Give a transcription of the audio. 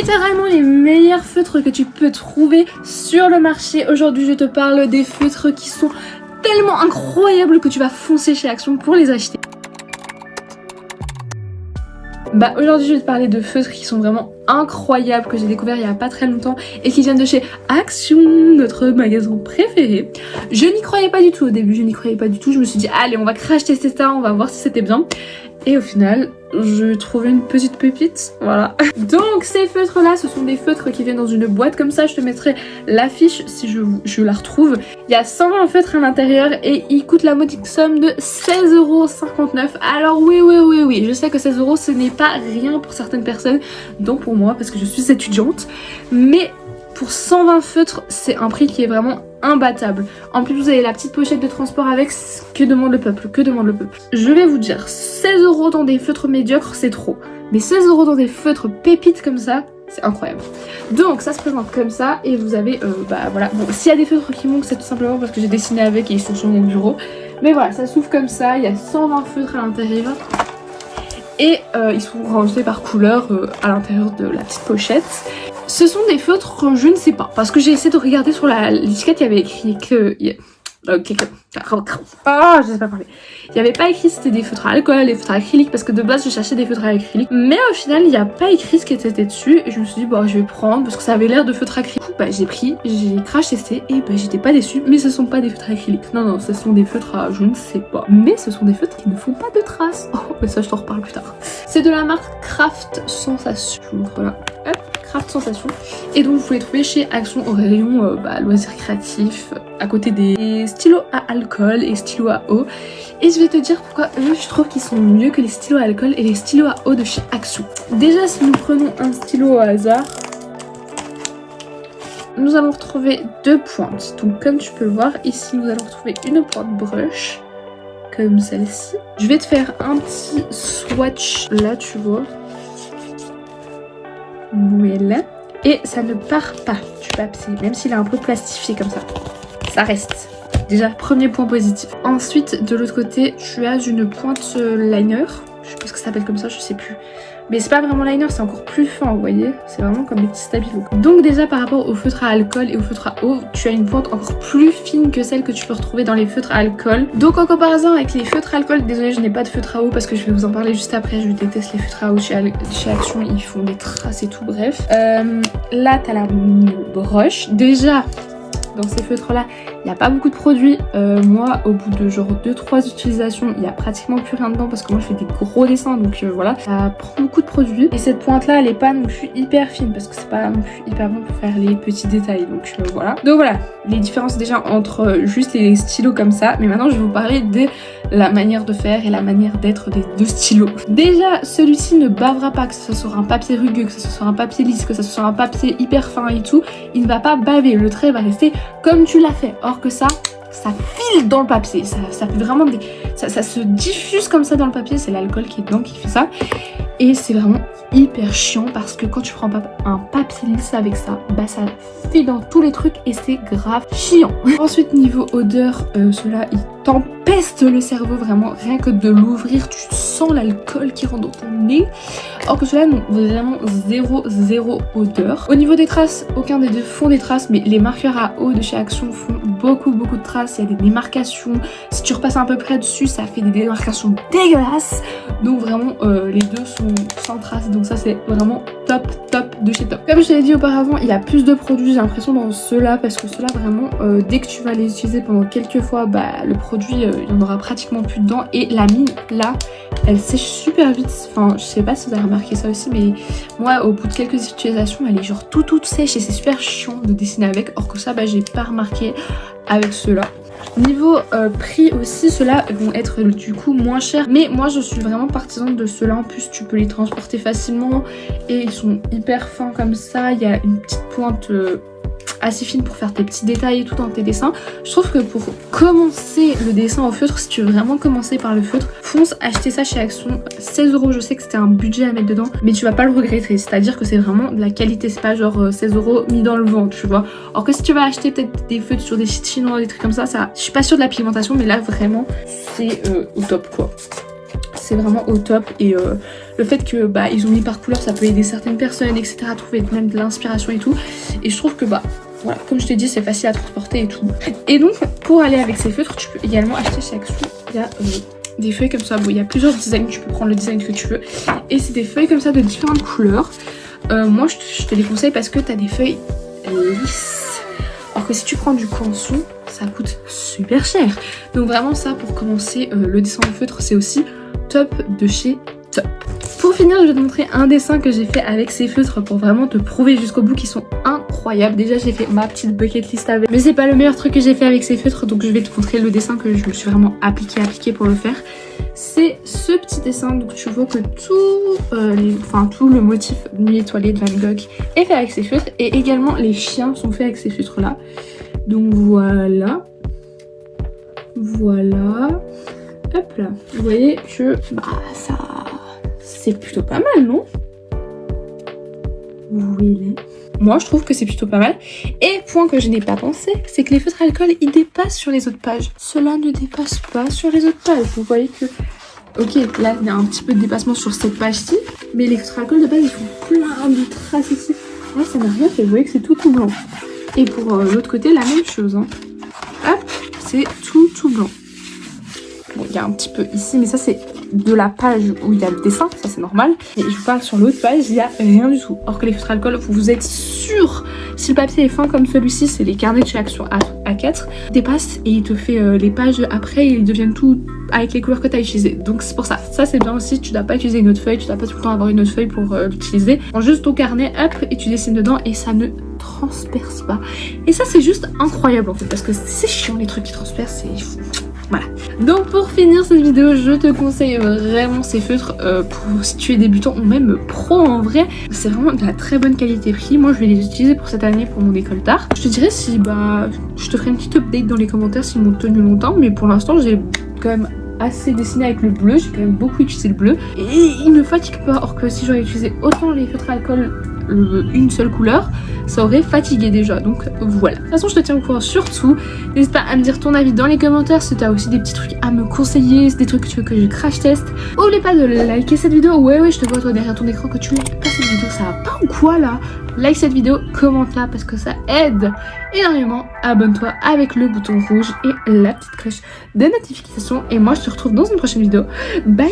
littéralement les meilleurs feutres que tu peux trouver sur le marché. Aujourd'hui je te parle des feutres qui sont tellement incroyables que tu vas foncer chez Action pour les acheter. Bah aujourd'hui je vais te parler de feutres qui sont vraiment incroyables, que j'ai découvert il y a pas très longtemps et qui viennent de chez Action, notre magasin préféré. Je n'y croyais pas du tout au début, je me suis dit allez on va crash tester ça, on va voir si c'était bien. Et au final, je trouvais une petite pépite, voilà. Donc ces feutres là, ce sont des feutres qui viennent dans une boîte comme ça, je te mettrai l'affiche si je la retrouve. Il y a 120 feutres à l'intérieur et ils coûtent la modique somme de 16,59 €. Alors oui, je sais que 16 € ce n'est pas rien pour certaines personnes, donc pour moi parce que je suis étudiante, mais pour 120 feutres, c'est un prix qui est vraiment imbattable. En plus, vous avez la petite pochette de transport avec. Que demande le peuple? Je vais vous dire, 16 € dans des feutres médiocres, c'est trop. Mais 16 € dans des feutres pépites comme ça, c'est incroyable. Donc ça se présente comme ça et vous avez, voilà. Bon, s'il y a des feutres qui manquent, c'est tout simplement parce que j'ai dessiné avec et ils sont sur mon bureau. Mais voilà, ça s'ouvre comme ça, il y a 120 feutres à l'intérieur. Et ils sont rangés par couleur à l'intérieur de la petite pochette. Ce sont des feutres, je ne sais pas, parce que j'ai essayé de regarder sur l'étiquette, il y avait écrit que... je sais pas parler. Il n'y avait pas écrit si c'était des feutres à alcool, des feutres à acrylique, parce que de base je cherchais des feutres à acrylique. Mais au final il n'y a pas écrit ce qui était dessus et je me suis dit bon je vais prendre parce que ça avait l'air de feutres acrylique. Bah j'ai pris, j'ai crash testé et bah j'étais pas déçue. Mais ce sont pas des feutres acryliques. Non, ce sont des feutres à je ne sais pas. Mais ce sont des feutres qui ne font pas de traces. Oh mais ça je t'en reparle plus tard. C'est de la marque Craft Sensation. Je vous montre là. Hop. Craft Sensation, et donc vous pouvez les trouver chez Action au rayon loisirs créatifs, à côté des stylos à alcool et stylos à eau. Et je vais te dire pourquoi eux je trouve qu'ils sont mieux que les stylos à alcool et les stylos à eau de chez Action. Déjà si nous prenons un stylo au hasard, nous allons retrouver deux pointes. Donc comme tu peux le voir ici, nous allons retrouver une pointe brush comme celle-ci. Je vais te faire un petit swatch là, tu vois. Voilà. Et ça ne part pas du papier, même s'il est un peu plastifié comme ça reste. Déjà, premier point positif. Ensuite, de l'autre côté, tu as une pointe liner. Je sais pas ce que ça s'appelle comme ça, je sais plus. Mais c'est pas vraiment liner, c'est encore plus fin, vous voyez. C'est vraiment comme des petits stabilos. Donc déjà, par rapport au feutre à alcool et au feutre à eau, tu as une pointe encore plus fine que celle que tu peux retrouver dans les feutres à alcool. Donc en comparaison avec les feutres à alcool, désolé, je n'ai pas de feutre à eau parce que je vais vous en parler juste après. Je déteste les feutres à eau chez Action, ils font des traces et tout, bref. Là, t'as la broche. Déjà, dans ces feutres là il n'y a pas beaucoup de produits. Moi au bout de genre 2-3 utilisations il n'y a pratiquement plus rien dedans parce que moi je fais des gros dessins, donc voilà, ça prend beaucoup de produits. Et cette pointe là elle est pas non plus hyper fine parce que c'est pas non plus hyper bon pour faire les petits détails, donc voilà. Donc voilà les différences déjà entre juste les stylos comme ça. Mais maintenant je vais vous parler de la manière de faire et la manière d'être des deux stylos. Déjà celui-ci ne bavera pas, que ce soit sur un papier rugueux, que ce soit sur un papier lisse, que ce soit sur un papier hyper fin et tout, il ne va pas baver, le trait va rester comme tu l'as fait. Or que ça file dans le papier, ça fait vraiment ça se diffuse comme ça dans le papier, c'est l'alcool qui est dedans qui fait ça. Et c'est vraiment hyper chiant parce que quand tu prends un papier lisse avec ça, bah ça file dans tous les trucs et c'est grave chiant. Ensuite niveau odeur, cela il t'empeste le cerveau vraiment, rien que de l'ouvrir tu sens l'alcool qui rentre dans ton nez. Or que cela non, vraiment zéro odeur. Au niveau des traces, aucun des deux font des traces, mais les marqueurs à eau de chez Action font beaucoup de traces. Il y a des démarcations, si tu repasses un peu près dessus ça fait des démarcations dégueulasses. Donc vraiment les deux sont sans traces, donc ça c'est vraiment top de chez top. Comme je te l'ai dit auparavant, il y a plus de produits j'ai l'impression dans ceux-là, parce que ceux-là vraiment dès que tu vas les utiliser pendant quelques fois, bah le produit il y en aura pratiquement plus dedans. Et la mine là elle sèche super vite, enfin je sais pas si vous avez remarqué ça aussi, mais moi au bout de quelques utilisations elle est genre toute sèche et c'est super chiant de dessiner avec. Or que ça bah j'ai pas remarqué avec ceux-là. Niveau prix aussi, ceux-là vont être du coup moins chers, mais moi je suis vraiment partisane de ceux-là. En plus tu peux les transporter facilement et ils sont hyper fins comme ça. Il y a une petite pointe assez fine pour faire tes petits détails et tout dans tes dessins. Je trouve que pour commencer le dessin au feutre, si tu veux vraiment commencer par le feutre, fonce acheter ça chez Action. 16 €, je sais que c'était un budget à mettre dedans, mais tu vas pas le regretter, c'est à dire que c'est vraiment de la qualité, c'est pas genre 16 € mis dans le vent, tu vois. Alors que si tu vas acheter peut-être des feutres sur des sites chinois, des trucs comme ça, je suis pas sûre de la pigmentation, mais là vraiment c'est au top quoi. C'est vraiment au top et le fait que bah ils ont mis par couleur, ça peut aider certaines personnes, etc. à trouver même de l'inspiration et tout. Et je trouve que bah voilà, comme je t'ai dit, c'est facile à transporter et tout. Et donc, pour aller avec ces feutres, tu peux également acheter chez Axou. Il y a des feuilles comme ça. Bon, il y a plusieurs designs, tu peux prendre le design que tu veux. Et c'est des feuilles comme ça de différentes couleurs. Moi, je te les conseille parce que tu as des feuilles lisses. Alors que si tu prends du canson, ça coûte super cher. Donc vraiment, ça, pour commencer le dessin en feutre, c'est aussi top de chez Top. Pour finir, je vais te montrer un dessin que j'ai fait avec ces feutres pour vraiment te prouver jusqu'au bout qu'ils sont incroyables. Déjà, j'ai fait ma petite bucket list avec, mais c'est pas le meilleur truc que j'ai fait avec ces feutres, donc je vais te montrer le dessin que je me suis vraiment appliqué pour le faire. C'est ce petit dessin, donc tu vois que tout le motif nuit étoilée de Van Gogh est fait avec ces feutres, et également les chiens sont faits avec ces feutres là. Donc voilà, hop là, vous voyez que bah ça c'est plutôt pas mal, non? Oui. Moi je trouve que c'est plutôt pas mal. Et point que je n'ai pas pensé, c'est que les feutres alcool ils dépassent sur les autres pages. Cela ne dépasse pas sur les autres pages. Vous voyez que, ok, là il y a un petit peu de dépassement sur cette page-ci, mais les feutres alcool de base ils font plein de traces ici. Là ça n'a rien fait, vous voyez que c'est tout blanc. Et pour l'autre côté la même chose, hein. Hop, c'est tout blanc. Bon, il y a un petit peu ici, mais ça c'est de la page où il y a le dessin, ça c'est normal. Et je vous parle sur l'autre page, il n'y a rien du tout. Or que les feutres alcool, vous êtes sûr, si le papier est fin comme celui-ci, c'est les carnets de chez Action A4, dépasse et il te fait les pages après, ils deviennent tout avec les couleurs que tu as utilisées. Donc c'est pour ça. Ça c'est bien aussi, tu dois pas utiliser une autre feuille, tu dois pas tout le temps avoir une autre feuille pour l'utiliser. Prends juste ton carnet, hop, et tu dessines dedans et ça ne transperce pas. Et ça c'est juste incroyable en fait, parce que c'est chiant les trucs qui transpercent, c'est fou. Voilà. Donc pour finir cette vidéo, je te conseille vraiment ces feutres pour si tu es débutant ou même pro en vrai. C'est vraiment de la très bonne qualité prix. Moi je vais les utiliser pour cette année pour mon école d'art. Je te dirais si je te ferai une petite update dans les commentaires s'ils m'ont tenu longtemps, mais pour l'instant j'ai quand même assez dessiné avec le bleu, j'ai quand même beaucoup utilisé le bleu et il ne fatigue pas. Or que si j'aurais utilisé autant les feutres à alcool une seule couleur, ça aurait fatigué déjà, donc voilà. De toute façon je te tiens au courant surtout, n'hésite pas à me dire ton avis dans les commentaires si tu as aussi des petits trucs à me conseiller, des trucs que tu veux que je crash test. N'oublie pas de liker cette vidéo, ouais je te vois toi derrière ton écran que tu likes pas cette vidéo, ça va pas ou quoi là? Like cette vidéo, commente là parce que ça aide énormément, abonne-toi avec le bouton rouge et la petite cloche de notification et moi je te retrouve dans une prochaine vidéo, bye.